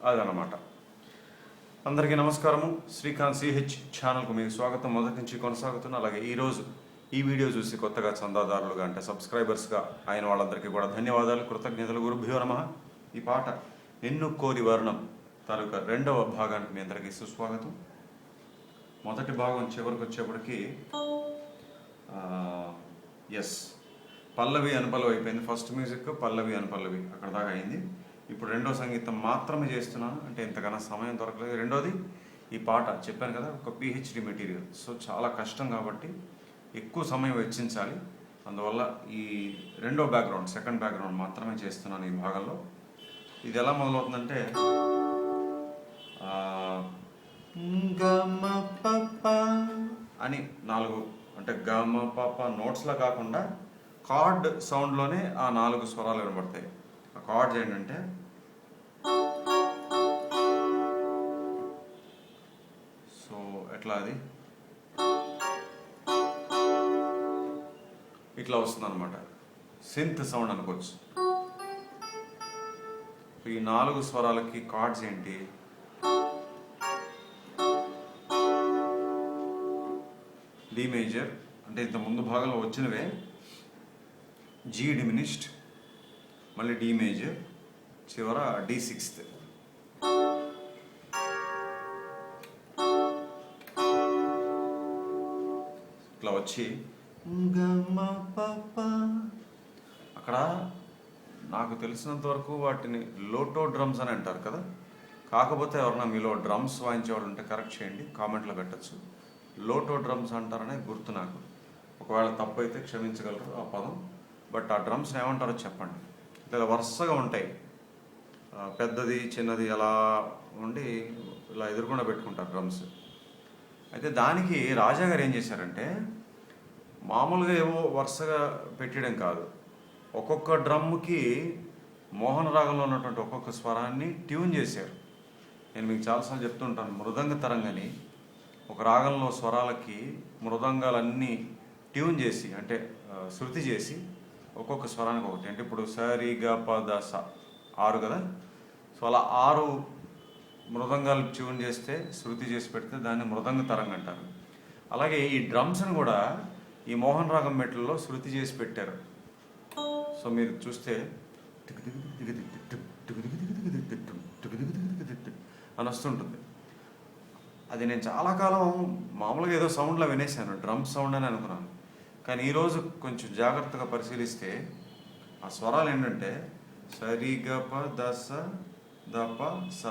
అదనమాట. అందరికీ నమస్కారము. శ్రీకాంత్ ch ఛానల్కు మీకు స్వాగతం. మొదటి నుంచి కొనసాగుతున్న అలాగే ఈరోజు ఈ వీడియో చూసి కొత్తగా చందాదారులుగా అంటే సబ్స్క్రైబర్స్గా అయిన వాళ్ళందరికీ కూడా ధన్యవాదాలు, కృతజ్ఞతలు. గురుభ్యో నమః. ఈ పాట నిన్ను కోరి వర్ణం తాలూకా రెండవ భాగానికి మీ అందరికీ సుస్వాగతం. మొదటి భాగం చివరికి వచ్చేప్పటికి పల్లవి అనుపల్లవి అయిపోయింది. ఫస్ట్ మ్యూజిక్ పల్లవి అనుపల్లవి అక్కడ దాకా అయింది. ఇప్పుడు రెండో సంగీతం మాత్రమే చేస్తున్నాను, అంటే ఇంతకన్నా సమయం దొరకలేదు. రెండోది ఈ పాట చెప్పాను కదా, ఒక PhD మెటీరియల్, సో చాలా కష్టం కాబట్టి ఎక్కువ సమయం వెచ్చించాలి. అందువల్ల ఈ రెండో బ్యాక్గ్రౌండ్, సెకండ్ బ్యాక్గ్రౌండ్ మాత్రమే చేస్తున్నాను ఈ భాగంలో. ఇది ఎలా మొదలవుతుందంటే గమ పప అని 4 అంటే గమ పప నోట్స్లో కాకుండా కార్డ్ సౌండ్లోనే ఆ 4 స్వరాలు వినబడతాయి. ఆ కార్డ్స్ ఏంటంటే సో ఎట్లా అది ఇట్లా వస్తుంది అనమాట. synth సౌండ్ అనుకోవచ్చు. ఈ 4 స్వరాలకి కార్డ్స్ ఏంటి? డి మేజర్ అంటే ఇంత ముందు భాగంలో వచ్చినవే, జీ diminished, మళ్ళీ డి మేజర్, చివర D6. ఇట్లా వచ్చి అక్కడ నాకు తెలిసినంత వరకు వాటిని లోటో డ్రమ్స్ అని అంటారు కదా. కాకపోతే ఎవరన్నా మీలో డ్రమ్స్ వాయించేవాళ్ళు ఉంటే కరెక్ట్ చేయండి, కామెంట్లో పెట్టచ్చు. లోటో డ్రమ్స్ అంటారనే గుర్తు నాకు. ఒకవేళ తప్పు అయితే క్షమించగలరు ఆ పదం. బట్ ఆ డ్రమ్స్ని ఏమంటారో చెప్పండి. ఇలా వరుసగా ఉంటాయి, పెద్దది చిన్నది అలా ఉండి ఇలా ఎదురుకుండా పెట్టుకుంటారు డ్రమ్స్. అయితే దానికి రాజా గారు ఏం చేశారంటే, మామూలుగా ఏవో వరుసగా పెట్టడం కాదు, ఒక్కొక్క డ్రమ్కి మోహన రాగంలో ఉన్నటువంటి ఒక్కొక్క స్వరాన్ని ట్యూన్ చేశారు. నేను మీకు చాలాసార్లు చెప్తుంటాను, మృదంగ తరంగని ఒక రాగంలో స్వరాలకి మృదంగాలన్నీ ట్యూన్ చేసి, అంటే శృతి చేసి ఒక్కొక్క స్వరానికి ఒకటి, అంటే ఇప్పుడు గపదస 6 కదా, సో అలా 6 మృదంగాలు ట్యూన్ చేస్తే శృతి చేసి పెడితే దాన్ని మృదంగ తరంగ అంటారు. అలాగే ఈ డ్రమ్స్ని కూడా ఈ మోహన్ రాగం మెట్లలో శృతి చేసి పెట్టారు. సో మీరు చూస్తే అని వస్తుంటుంది. అది నేను చాలా కాలం మామూలుగా ఏదో సౌండ్లో వినేసాను, డ్రమ్ సౌండ్ అని అనుకున్నాను. కానీ ఈరోజు కొంచెం జాగ్రత్తగా పరిశీలిస్తే ఆ స్వరాలు ఏంటంటే సరిగపదస దప స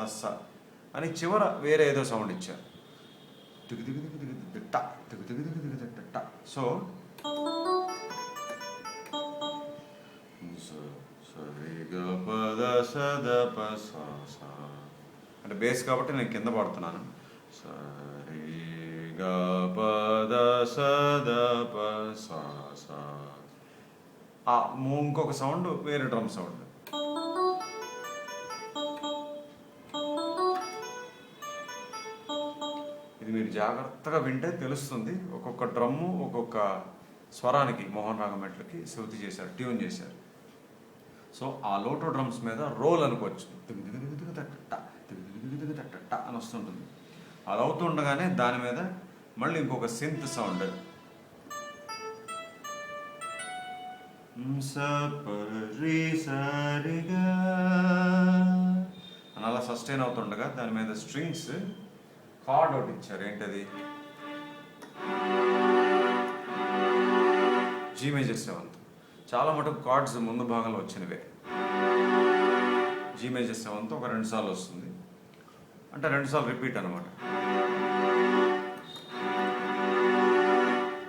అని చివర వేరే ఏదో సౌండ్ ఇచ్చారు. సో సరిగపదస దప స అంటే బేస్ కాబట్టి నేను కింద పాడుతున్నాను. సరిగపదస దప స ఇంకొక సౌండ్ వేరే డ్రమ్ సౌండ్. ఇది మీరు జాగ్రత్తగా వింటే తెలుస్తుంది. ఒక్కొక్క డ్రమ్ము ఒక్కొక్క స్వరానికి మోహన్ రాగం మెట్లకి శృతి చేశారు, ట్యూన్ చేశారు. సో ఆ లోటో డ్రమ్స్ మీద రోల్ అనుకోవచ్చు, అని వస్తుంటుంది. అది అవుతుండగానే దాని మీద మళ్ళీ ఇంకొక synth సౌండ్ అని అలా సస్టైన్ అవుతుండగా దాని మీద స్ట్రింగ్స్ కార్డ్ ఒకటి ఇచ్చారు. ఏంటది? G major 7th. చాలా మటుకు కార్డ్స్ ముందు భాగంలో వచ్చినవే. జీ మేజర్ 7th ఒక 2 సార్లు వస్తుంది, అంటే 2 సార్లు రిపీట్ అనమాట,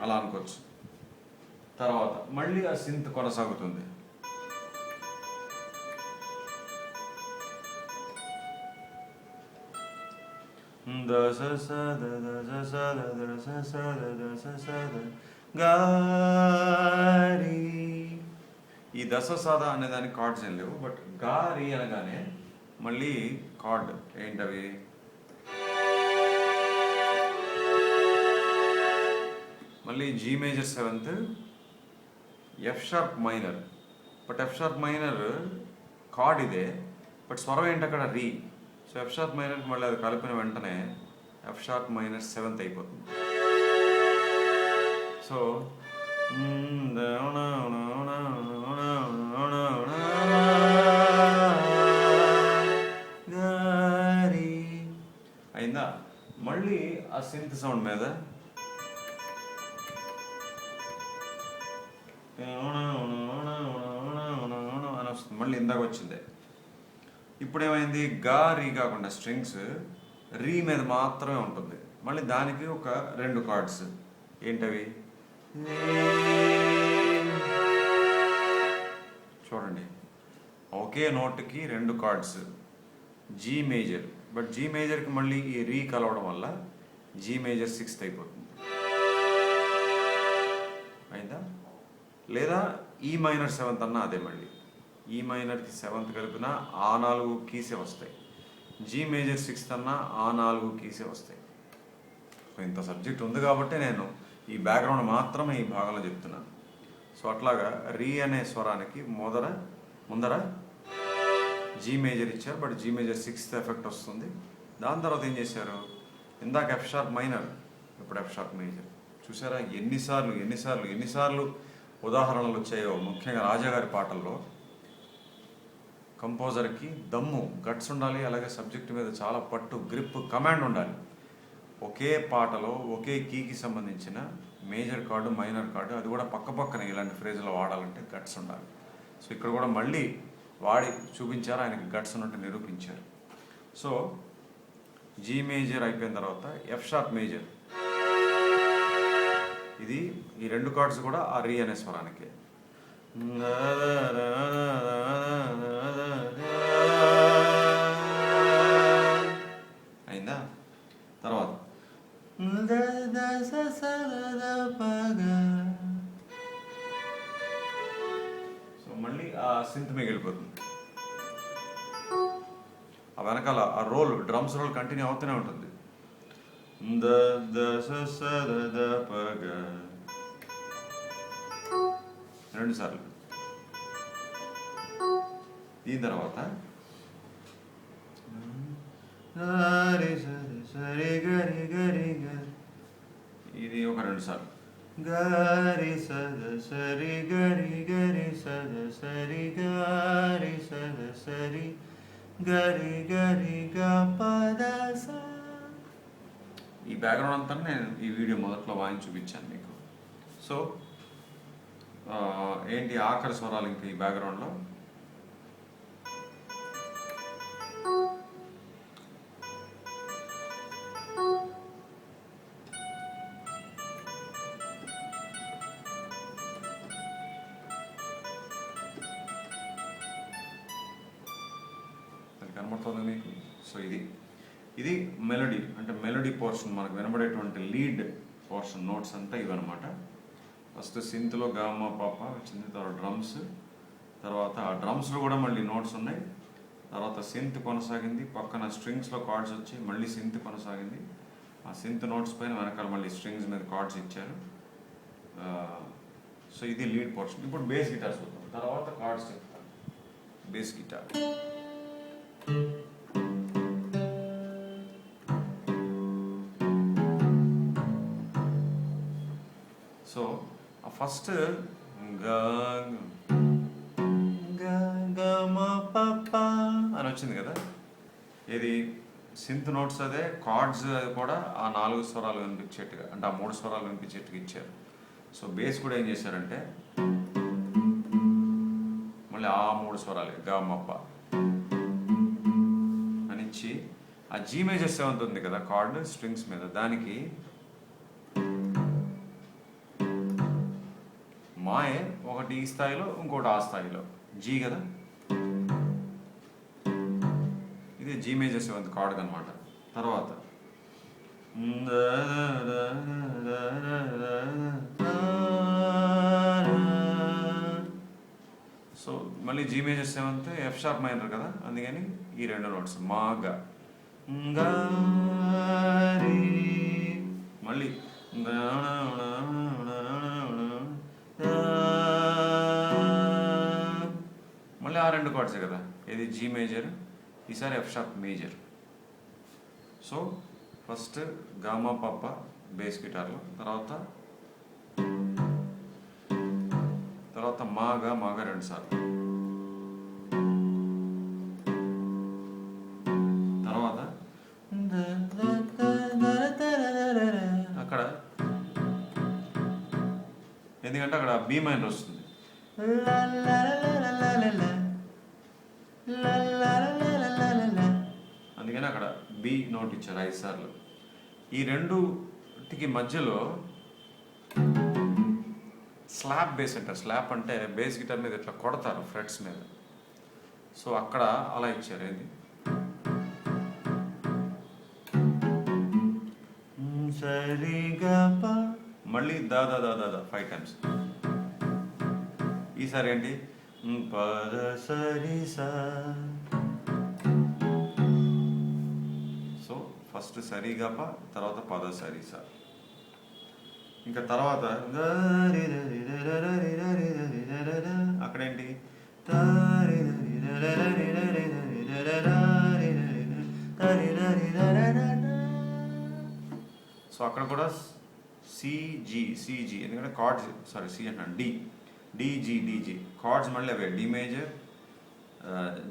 అలా అనుకోవచ్చు. తర్వాత మళ్ళీ ఆ synth కొనసాగుతుంది. గారి ఈ దశ సాద అనే దానికి కార్డ్స్ ఏం లేవు, బట్ గారి అనగానే మళ్ళీ కార్డ్ ఏంటవి? మళ్ళీ G major 7th, F sharp minor. But F sharp minor chord ఇదే, బట్ స్వరం ఏంటి అక్కడ? రీ. సో ఎఫ్ షార్ప్ మైనర్కి మళ్ళీ అది కలిపిన వెంటనే ఎఫ్ షార్ప్ మైనర్ సెవెంత్ అయిపోతుంది. సో అయిందా? మళ్ళీ ఆ సింత్ సౌండ్ మీద అని వస్తుంది, మళ్ళీ ఇందాక వచ్చింది. ఇప్పుడు ఏమైంది, గా రీ కాకుండా స్ట్రింగ్స్ రీ మీద మాత్రమే ఉంటుంది. మళ్ళీ దానికి ఒక 2 కార్డ్స్ ఏంటవి చూడండి. ఒకే నోట్కి 2 chords, G major. But G మేజర్కి మళ్ళీ ఈ రీ కలవడం వల్ల జీ మేజర్ 6th అయిపోతుంది. అయిందా? లేదా ఈ మైనర్ 7th అన్నా అదే, మళ్ళీ ఈ మైనర్కి 7th కలిపినా ఆ 4 కీసే వస్తాయి. జీ మేజర్ 6th అన్నా ఆ 4 కీసే వస్తాయి. ఇంత సబ్జెక్ట్ ఉంది కాబట్టి నేను ఈ బ్యాక్గ్రౌండ్ మాత్రమే ఈ భాగంలో చెప్తున్నాను. సో అట్లాగా రీ అనే స్వరానికి ముందర జీ మేజర్ ఇచ్చారు, but G major 6th effect వస్తుంది. దాని తర్వాత ఏం చేశారు, ఇందాక ఎఫ్ షార్ప్ మైనర్, ఇప్పుడు ఎఫ్ షార్ప్ మేజర్. చూసారా ఎన్నిసార్లు ఉదాహరణలు వచ్చాయో. ముఖ్యంగా రాజాగారి పాటల్లో కంపోజర్కి దమ్ము, గట్స్ ఉండాలి, అలాగే సబ్జెక్ట్ మీద చాలా పట్టు, గ్రిప్, కమాండ్ ఉండాలి. ఒకే పాటలో ఒకే కీకి సంబంధించిన మేజర్ కార్డు, మైనర్ కార్డు, అది కూడా పక్కనే ఇలాంటి ఫ్రేజ్లో వాడాలంటే గట్స్ ఉండాలి. సో ఇక్కడ కూడా మళ్ళీ వాడి చూపించారు, ఆయనకి గట్స్ ఉన్నట్టు నిరూపించారు. సో జీ మేజర్ అయిపోయిన తర్వాత ఎఫ్ షార్ప్ మేజర్, ఇది ఈ 2 కార్డ్స్ కూడా ఆ రీ అనే స్వరానికి. అయిందా? తర్వాత సో మళ్ళీ ఆ సింత్ మిగిలిపోతుంది. ఆ వెనకాల ఆ రోల్, డ్రమ్స్ రోల్ కంటిన్యూ అవుతూనే ఉంటుంది. 2 సార్లు. దీని తర్వాత ఇది ఒక 2 సార్లు. గరి సద సరి గరి గరి సద సరి గరి సద సరి గరి గరి గపదస. ఈ బ్యాక్గ్రౌండ్ అంతా నేను ఈ వీడియో మొదట్లో వాయిని చూపించాను మీకు. సో ఏంటి ఆఖరి స్వరాలు ఇంకా ఈ బ్యాక్గ్రౌండ్లో. అది కనబడుతుంది మీకు. సో ఇది మెలోడీ, అంటే మెలోడీ పోర్షన్, మనకు వినబడేటువంటి లీడ్ పోర్షన్ నోట్స్ అంతా ఇవన్నమాట. ఫస్ట్ సింత్లో గామ పాప వచ్చింది, తర్వాత డ్రమ్స్, తర్వాత ఆ డ్రమ్స్లో కూడా మళ్ళీ నోట్స్ ఉన్నాయి. తర్వాత సింత్ కొనసాగింది, పక్కన స్ట్రింగ్స్లో కార్డ్స్ వచ్చి మళ్ళీ సింత్ కొనసాగింది. ఆ సింత్ నోట్స్ పైన వెనకాల మళ్ళీ స్ట్రింగ్స్ మీద కార్డ్స్ ఇచ్చారు. సో ఇది లీడ్ పోర్షన్. ఇప్పుడు బేస్ గిటార్ చూద్దాం, తర్వాత కార్డ్స్ చెప్తాను. Base guitar. సో ఫస్ట్ అని వచ్చింది కదా, ఇది సింత్ నోట్స్ అదే, కార్డ్స్ కూడా ఆ 4 స్వరాలు వినిపించేట్టుగా, అంటే ఆ 3 స్వరాలు వినిపించేట్టుగా ఇచ్చారు. సో బేస్ కూడా ఏం చేశారంటే మళ్ళీ ఆ 3 స్వరాలే గమప అనిచ్చి, ఆ జీ మేజర్ 7th ఉంది కదా కార్డ్ స్ట్రింగ్స్ మీద, దానికి మాయే ఒకటి ఈ స్థాయిలో, ఇంకోటి ఆ స్థాయిలో, జీ కదా, ఇది జీ మేజర్ 7th కార్డ్ అనమాట. తర్వాత సో మళ్ళీ G major 7th, F sharp minor కదా, అందుకని ఈ 2 నోట్స్ మాగా, మళ్ళీ మళ్ళీ ఆ 2 కార్డ్సే కదా, ఇది జీ మేజర్, ఈసారి F sharp major. So first gamma పప్ప బేస్ గిటార్లో, తర్వాత మాగా 2 సార్లు, తర్వాత అక్కడ ఎందుకంటే అక్కడ బి మైనర్ వస్తుంది, అందుకని అక్కడ బి నోట్ ఇచ్చారు 5 సార్లు. ఈ రెండుకి మధ్యలో స్లాప్ బేస్ అంటారు. స్లాప్ అంటే బేస్ గిటార్ మీద ఇట్లా కొడతారు ఫ్రెట్స్ మీద. సో అక్కడ అలా ఇచ్చారు. ఏంది సరిగా మళ్ళీ దాదా 5 టైమ్స్. ఈసారి ఏంటి పద సరి సా. సో ఫస్ట్ సరిగప, తర్వాత పద సరి సా. ఇంకా తర్వాత అక్కడేంటి సో అక్కడ కూడా సిజి ఎందుకంటే కార్డ్స్, సారీ సి అంటాను, డిజి కార్డ్స్ మళ్ళీ అవే D major,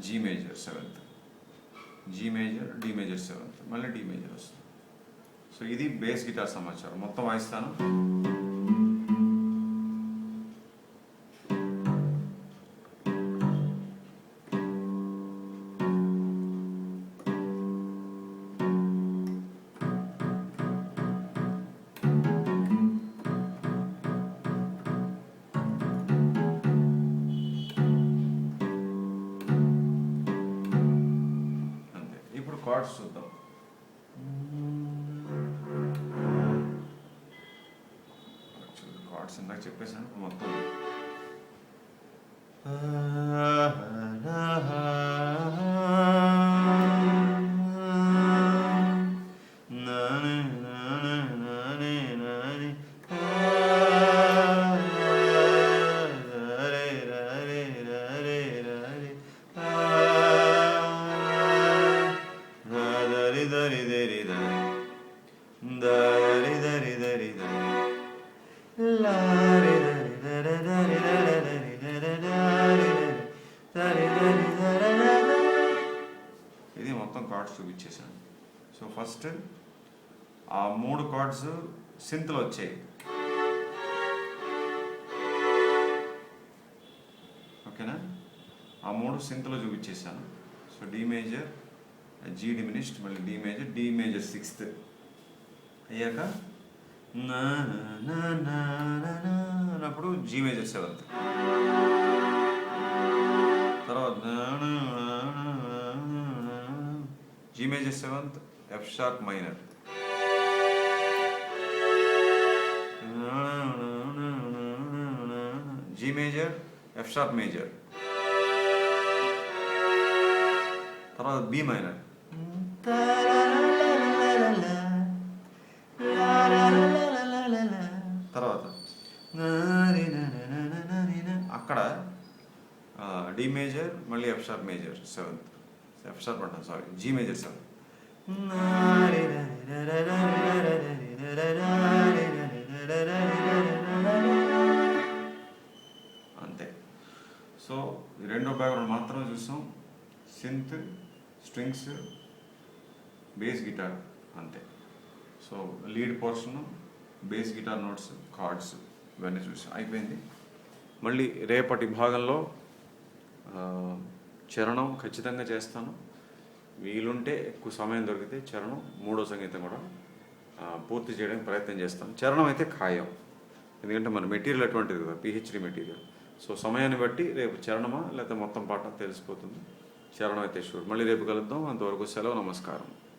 G major 7th, G major, D major 7th, మళ్ళీ డి మేజర్ వస్తుంది. సో ఇది బేస్ గిటార్ సమాచారం. మొత్తం వాయిస్తాను. అంతే. ఇప్పుడు కార్డ్స్ చూద్దాం. కార్డ్స్ ఇందాక చెప్పేసాను. మొత్తం ఇది మొత్తం కార్డ్స్ చూపించేసాను. సో ఫస్ట్ ఆ 3 కార్డ్స్ సింత్లో వచ్చాయి. ఓకేనా? ఆ 3 సింత్లో చూపించేసాను. So D major, G diminished, మళ్ళీ డి మేజర్ 6th అయ్యాక అన్నప్పుడు జీ మేజర్ 7th, తర్వాత G major 7th, F sharp minor, G major, F sharp major, తర్వాత బి మైనర్, తర్వాత అక్కడ డి మేజర్, మళ్ళీ F sharp major 7th, F sharp అంటాను, sorry G major 7th. అంతే. So ఈ రెండో బ్యాక్గ్రౌండ్ మాత్రమే చూసాం. సింత్, స్ట్రింగ్స్, బేస్ గిటార్, అంతే. So lead portion, bass guitar notes, cards, ఇవన్నీ చూసాం. అయిపోయింది. మళ్ళీ రేపటి భాగంలో చరణం ఖచ్చితంగా చేస్తాను. వీలుంటే ఎక్కువ సమయం దొరికితే చరణం, 3వ సంగీతం కూడా పూర్తి చేయడానికి ప్రయత్నం చేస్తాను. చరణం అయితే ఖాయం, ఎందుకంటే మన మెటీరియల్ అటువంటిది కదా, పిహెచ్డి మెటీరియల్. సో సమయాన్ని బట్టి రేపు చరణమా లేకపోతే మొత్తం పాట తెలిసిపోతుంది. చరణం అయితే షూర్. మళ్ళీ రేపు కలుద్దాం. అంతవరకు సెలవు. నమస్కారం.